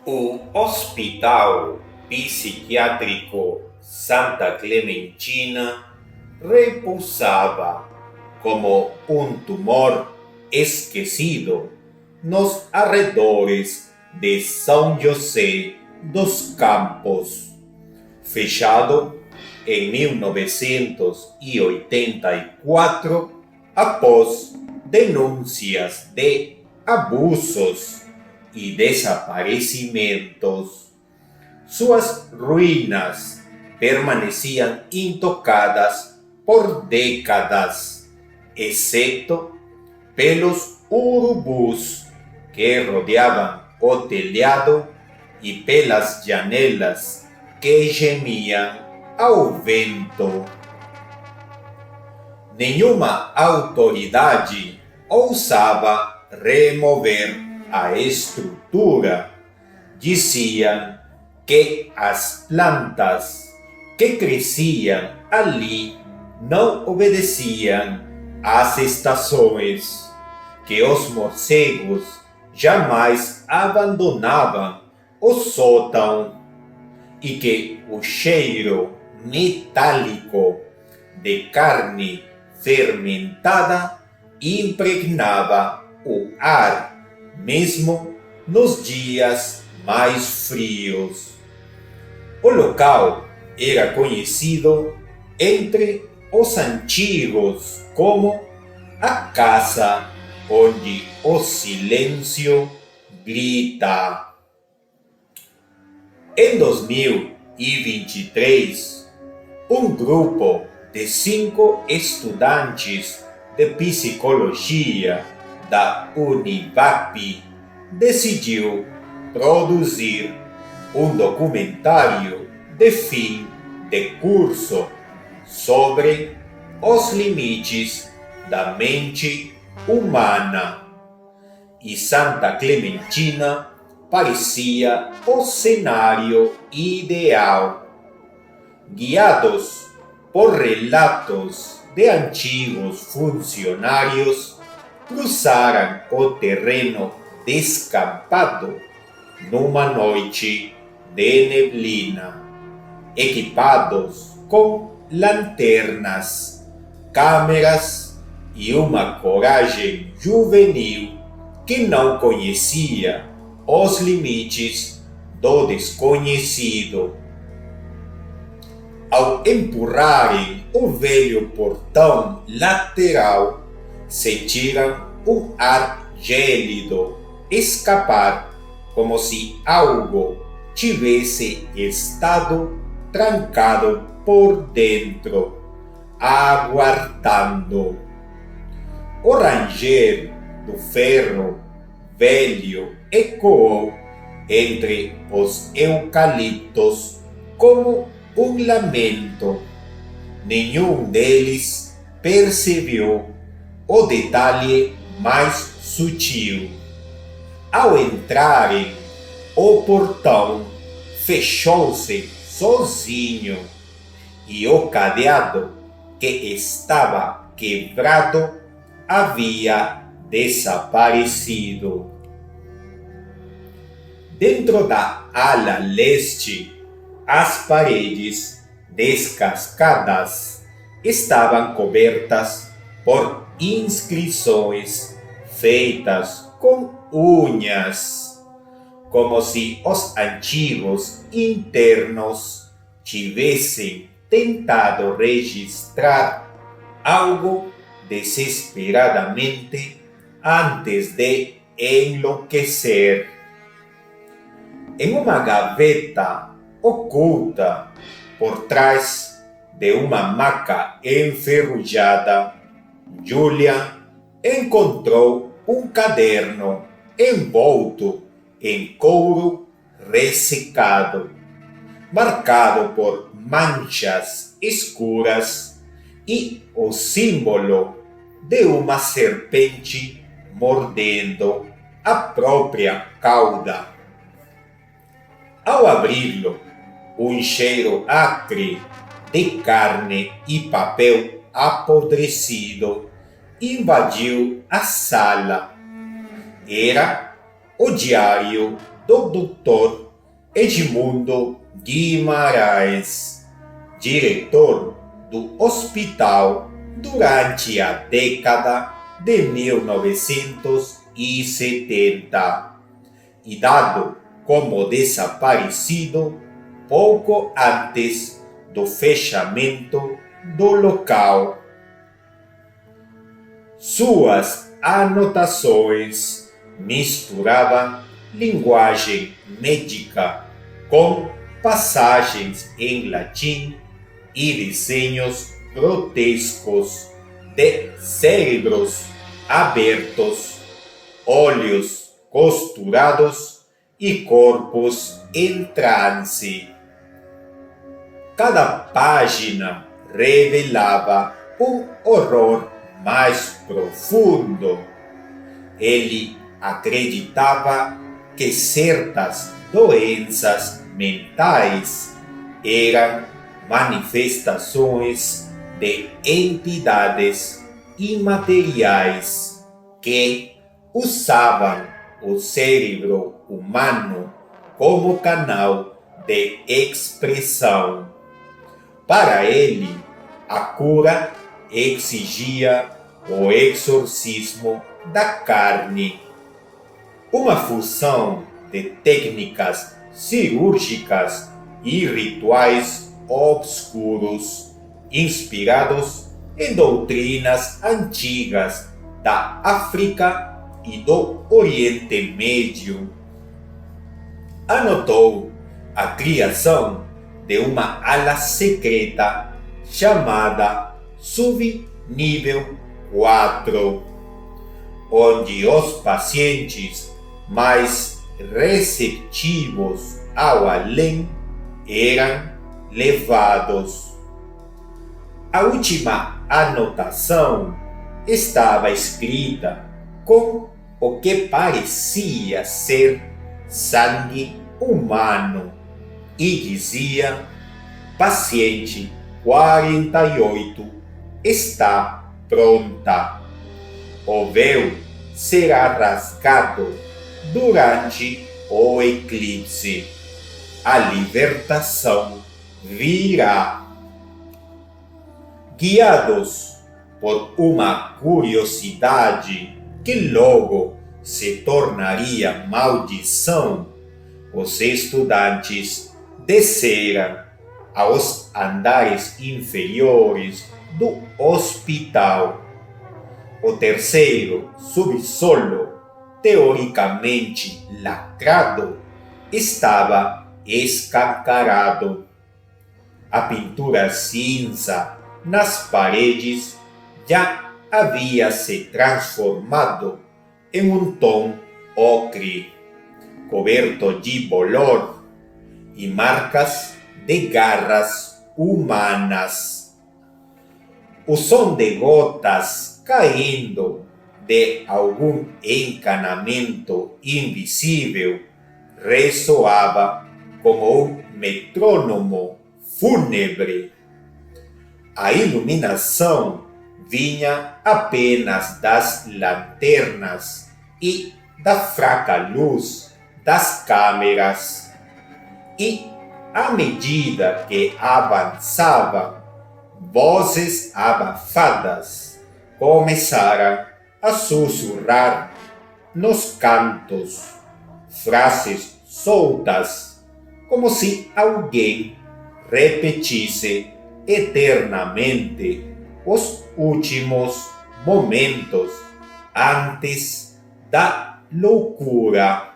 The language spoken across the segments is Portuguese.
O Hospital Psiquiátrico Santa Clementina repousava como um tumor esquecido nos arredores de São José dos Campos, fechado em 1984 após denúncias de abusos e desaparecimentos. Suas ruínas permaneciam intocadas por décadas, exceto pelos urubus que rodeavam o telhado e pelas janelas que gemiam ao vento. Nenhuma autoridade ousava remover a estrutura. Diziam que as plantas que cresciam ali não obedeciam às estações, que os morcegos jamais abandonavam o sótão e que o cheiro metálico de carne fermentada impregnava o ar, mesmo nos dias mais frios. O local era conhecido entre os antigos como a casa onde o silêncio grita. Em 2023, um grupo de 5 estudantes de psicologia da Univap decidiu produzir um documentário de fim de curso sobre os limites da mente humana. E Santa Clementina parecia o cenário ideal. Guiados por relatos de antigos funcionários, cruzaram o terreno descampado numa noite de neblina, equipados com lanternas, câmeras e uma coragem juvenil que não conhecia os limites do desconhecido. Ao empurrarem o velho portão lateral, sentiram um ar gélido escapar, como se algo tivesse estado trancado por dentro, aguardando. O ranger do ferro velho ecoou entre os eucaliptos como um lamento. Nenhum deles percebeu o detalhe mais sutil. Ao entrarem, o portão fechou-se sozinho e o cadeado, que estava quebrado, havia desaparecido. Dentro da ala leste, as paredes descascadas estavam cobertas por inscrições feitas com unhas, como se os antigos internos tivessem tentado registrar algo desesperadamente antes de enlouquecer. Em uma gaveta oculta por trás de uma maca enferrujada, Julia encontrou um caderno envolto em couro ressecado, marcado por manchas escuras e o símbolo de uma serpente mordendo a própria cauda. Ao abri-lo, um cheiro acre de carne e papel apodrecido invadiu a sala. Era o diário do Dr. Edmundo Guimarães, diretor do hospital durante a década de 1970 e dado como desaparecido pouco antes do fechamento do local. Suas anotações misturavam linguagem médica com passagens em latim e desenhos grotescos de cérebros abertos, olhos costurados e corpos em transe. Cada página revelava um horror mais profundo. Ele acreditava que certas doenças mentais eram manifestações de entidades imateriais que usavam o cérebro humano como canal de expressão. Para ele, a cura exigia o exorcismo da carne, uma fusão de técnicas cirúrgicas e rituais obscuros, inspirados em doutrinas antigas da África e do Oriente Médio. Anotou a criação de uma ala secreta chamada Subnível 4, onde os pacientes mais receptivos ao além eram levados. A última anotação estava escrita com o que parecia ser sangue humano e dizia: paciente 48 está pronta. O véu será rasgado durante o eclipse. A libertação virá. Guiados por uma curiosidade que logo se tornaria maldição, os estudantes desceram aos andares inferiores do hospital. O terceiro subsolo, teoricamente lacrado, estava escancarado. A pintura cinza nas paredes já havia se transformado em um tom ocre, coberto de bolor e marcas de garras humanas. O som de gotas caindo de algum encanamento invisível ressoava como um metrônomo fúnebre. A iluminação vinha apenas das lanternas e da fraca luz das câmeras. E, à medida que avançava, vozes abafadas começaram a sussurrar nos cantos, frases soltas, como se alguém repetisse eternamente os últimos momentos antes da loucura.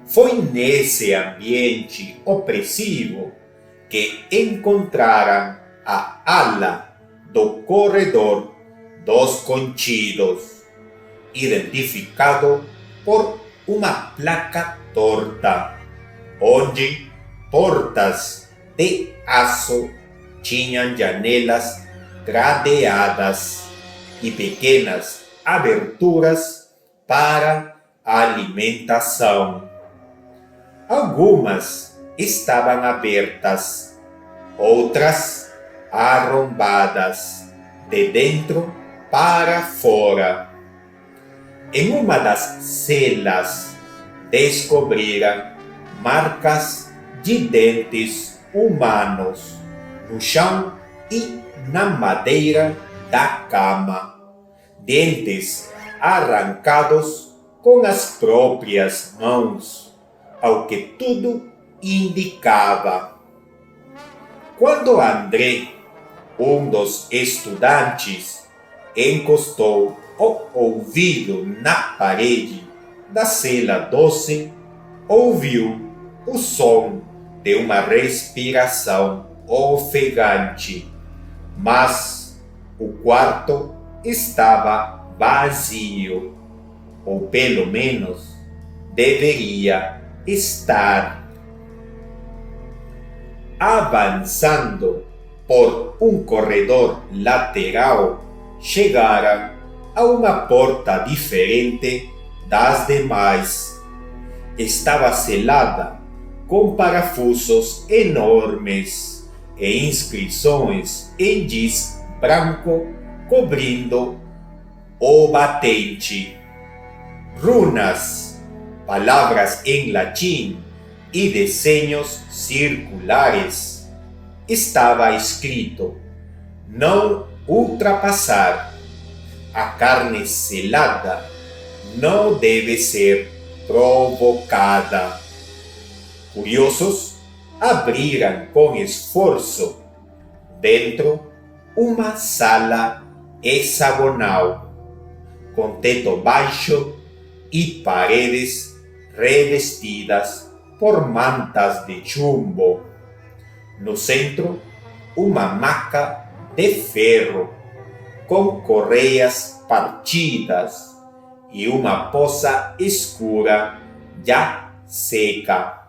Foi nesse ambiente opressivo que encontraram a ala do corredor dos contidos, identificado por uma placa torta, onde portas de aço tinham janelas gradeadas e pequenas aberturas para alimentação. Algumas estavam abertas, outras arrombadas, de dentro para fora. Em uma das celas, descobriram marcas de dentes humanos no chão e na madeira da cama. Dentes arrancados com as próprias mãos, ao que tudo indicava. Quando André, um dos estudantes, encostou o ouvido na parede da cela 12, ouviu o som de uma respiração ofegante, mas o quarto estava vazio, ou pelo menos deveria estar. Avançando por um corredor lateral, chegaram a uma porta diferente das demais. Estava selada com parafusos enormes e inscrições em giz branco cobrindo o batente. Runas, palavras em latim e desenhos circulares. Estava escrito: não ultrapassar. A carne selada não deve ser provocada. Curiosos abriram com esforço dentro uma sala hexagonal, com teto baixo e paredes revestidas por mantas de chumbo. No centro, uma maca de ferro com correias partidas e uma poça escura já seca.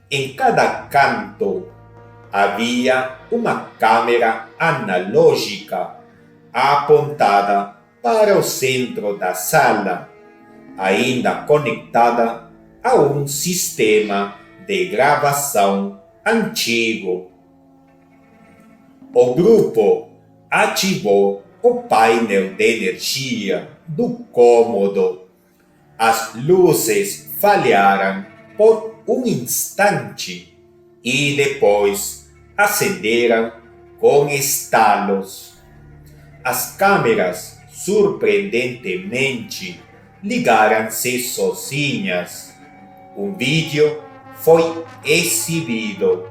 Em cada canto havia uma câmera analógica apontada para o centro da sala, ainda conectada a um sistema de gravação antigo. O grupo ativou o painel de energia do cômodo. As luzes falharam por um instante e depois acenderam com estalos. As câmeras, surpreendentemente, ligaram-se sozinhas. Um vídeo foi exibido.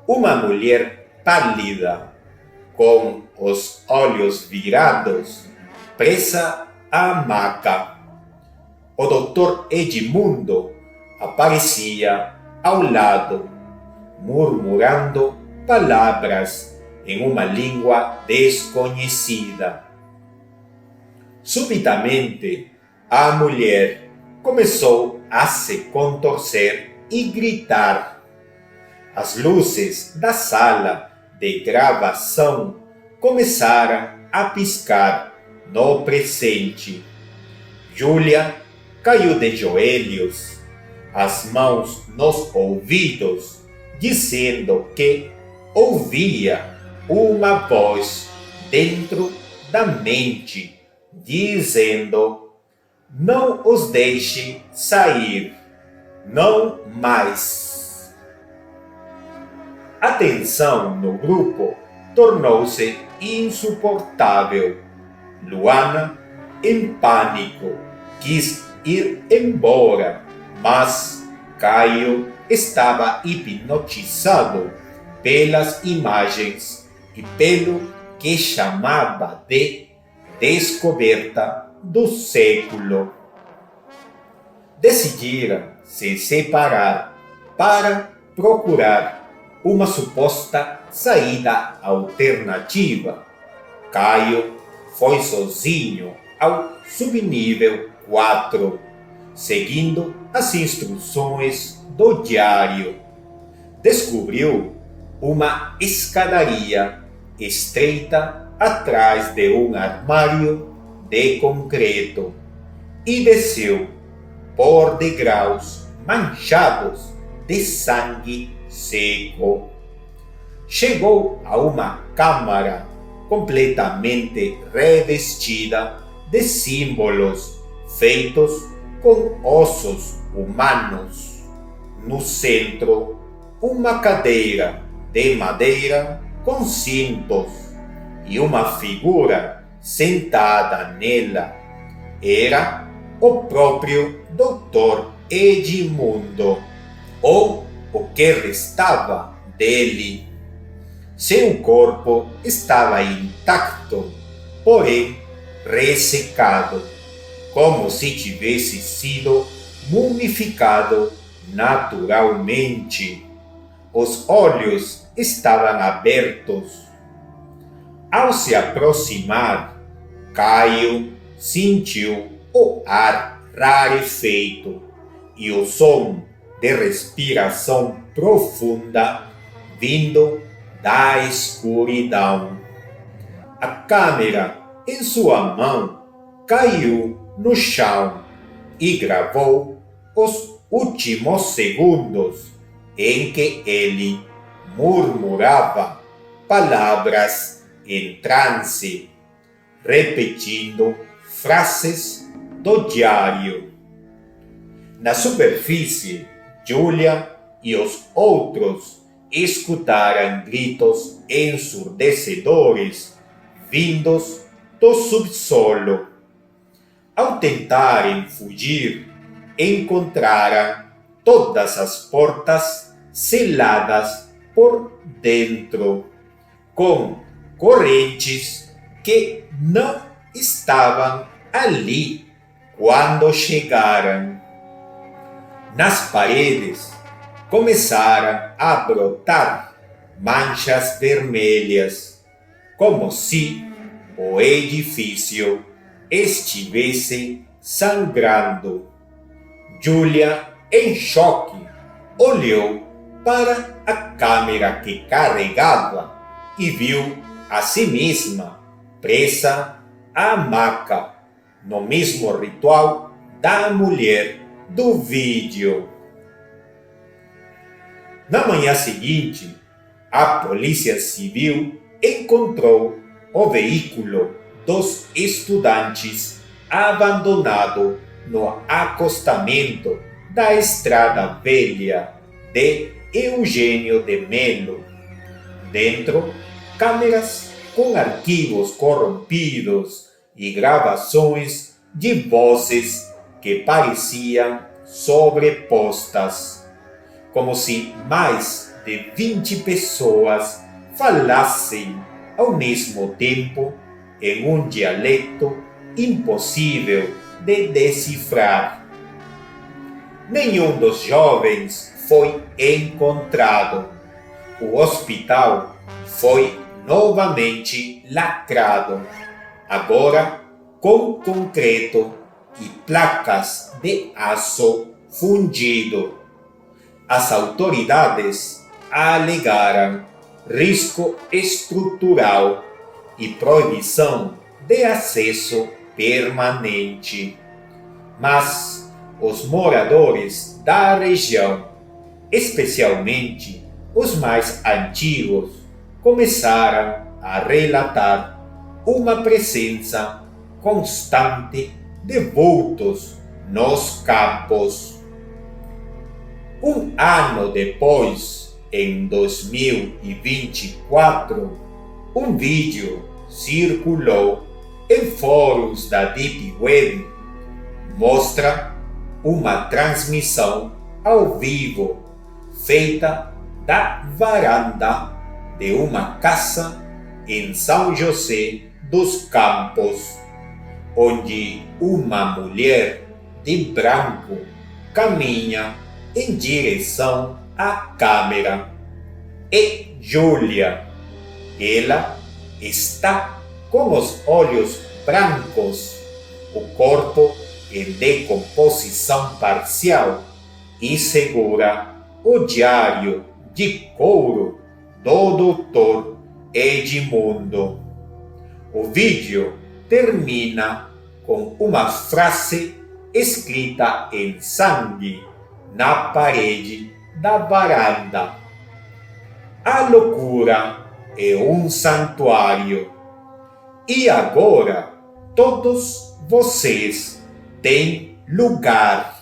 Uma mulher pálida, com os olhos virados, presa à maca. O Dr. Edmundo aparecia ao lado, murmurando palavras em uma língua desconhecida. Subitamente, a mulher começou a se contorcer e gritar. As luzes da sala de gravação começaram a piscar no presente. Júlia caiu de joelhos, as mãos nos ouvidos, dizendo que ouvia uma voz dentro da mente, dizendo: não os deixe sair, não mais. A tensão no grupo tornou-se insuportável. Luana, em pânico, quis ir embora, mas Caio estava hipnotizado pelas imagens e pelo que chamava de descoberta do século. Decidiram se separar para procurar uma suposta saída alternativa. Caio foi sozinho ao subnível 4, seguindo as instruções do diário. Descobriu uma escadaria estreita atrás de um armário de concreto e desceu por degraus manchados de sangue seco. Chegou a uma câmara completamente revestida de símbolos feitos com ossos humanos. No centro, uma cadeira de madeira com cintos e uma figura sentada nela. Era o próprio Dr. Edmundo, ou o que restava dele. Seu corpo estava intacto, porém ressecado, como se tivesse sido mumificado naturalmente. Os olhos estavam abertos. Ao se aproximar, Caio sentiu o ar rarefeito e o som de respiração profunda vindo da escuridão. A câmera em sua mão caiu no chão e gravou os últimos segundos em que ele murmurava palavras em transe, repetindo frases do diário. Na superfície, Julia e os outros escutaram gritos ensurdecedores vindos do subsolo. Ao tentarem fugir, encontraram todas as portas seladas por dentro, com correntes que não estavam ali quando chegaram. Nas paredes começaram a brotar manchas vermelhas, como se o edifício estivesse sangrando. Julia, em choque, olhou para a câmera que carregava e viu a si mesma presa à maca, no mesmo ritual da mulher do vídeo. Na manhã seguinte, a Polícia Civil encontrou o veículo dos estudantes abandonado no acostamento da Estrada Velha de Eugênio de Melo. Dentro, câmeras com arquivos corrompidos e gravações de vozes que pareciam sobrepostas, como se mais de 20 pessoas falassem ao mesmo tempo em um dialeto impossível de decifrar. Nenhum dos jovens foi encontrado. O hospital foi novamente lacrado, agora com concreto e placas de aço fundido. As autoridades alegaram risco estrutural e proibição de acesso permanente. Mas os moradores da região, especialmente os mais antigos, começaram a relatar uma presença constante de vultos nos campos. Um ano depois, em 2024, um vídeo circulou em fóruns da Deep Web. Mostra uma transmissão ao vivo feita da varanda de uma casa em São José dos Campos, onde uma mulher de branco caminha em direção à câmera. É Julia. Ela está com os olhos brancos, o corpo em decomposição parcial e segura o diário de couro do Dr. Edmundo. O vídeo termina com uma frase escrita em sangue na parede da varanda: "A loucura é um santuário. E agora todos vocês têm lugar.